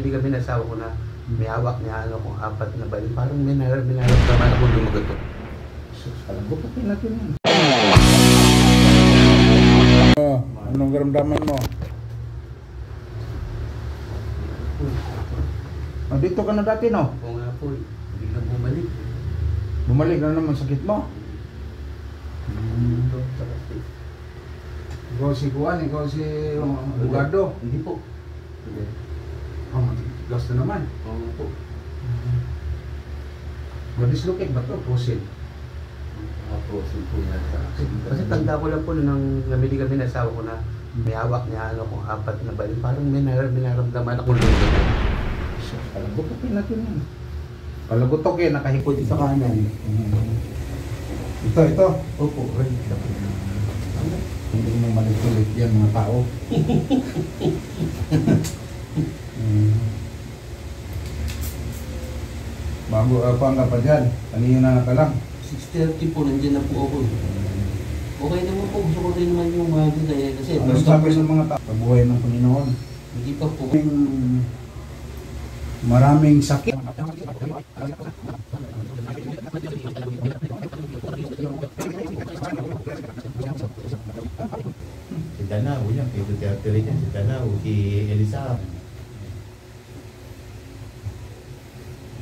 namili kami na asawa ko na may hawak niya ano kung 4 na bali. Parang may nararamdaman ako lumagot ko. Sus, alam ko pati natin yan. Anong karamdaman mo? Dito ka na dati, no? Oo nga po, biglang bumalik. Bumalik na naman sakit mo. Ito, sa kasi. Ikaw si Juan, ikaw si Bugado. Hindi po. Hindi. Oh, gas na naman. Oo nga po. Madislocate ba ito? Pusin. Prosin po yan. Kasi tanda ko lang po nang namili kami na asawa ko na may hawak niya ano kung 4 na bali. Parang may nararamdaman ako lumagot ko. Sus, alam ko pati natin yan. Palagutok eh, nakahipot sa kanan. Ito. Opo, right. Hindi mo malit-ulit yan mga tao. Bago pa nga pa dyan, kanina ka lang. 6:30 po, nandiyan na po ako. Okay naman po, gusto ko rin naman yung mga gaya kasi Ano sabi ng mga tao? Kabuhay ng Panginoon. hindi pa po. Maraming sakit. Si Danao yan, kay Duterte rin yan. Si Danao, si Elisa.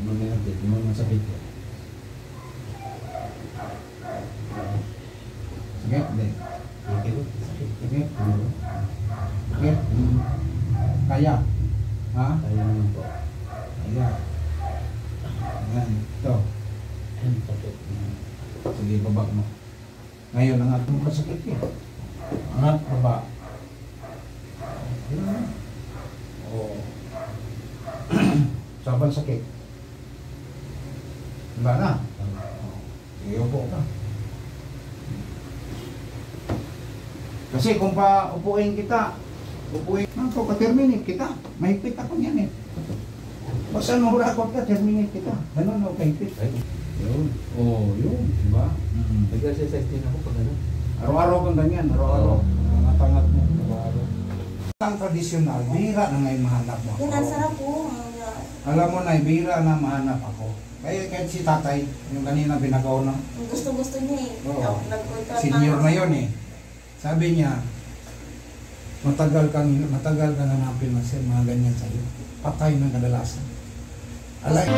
Ano na yan? Ano na sakit yan? Sige, hindi. Okay, sakit. Sige. Sige. Kaya. Ha? Kaya naman po. Kaya. Ayan. Ito. Ayun, sakit. Sige, baba mo. Ngayon, ang atong masakit yan. Angat, baba. Oo. Sabang sakit. Wala na. Sige, upo ka. Kasi kung pa upuin kita, ako ka-terminate kita. Mahigpit ako niyan eh. Basta mahurakot ka, terminate kita. Ganun ako kahigpit. Yun. Oo, yun. Diba? Nag-exercise din ako pag ano. Araw-araw kang ganyan, araw-araw. Angat-angat mo, araw-araw. Ang tradisyonal, bihira na ngayon mahanap mo ako. Yan, ang sarap po. Alam mo na, bihira na mahanap ako. Kaya kahit si tatay, yung kanina binagaw na, Gusto-gusto niya eh. Oo. Nag-contract senior na yun eh. Sabi niya, matagal kang hanapin na siya, mga ganyan sa'yo. Patay ng kadalasan. Alay.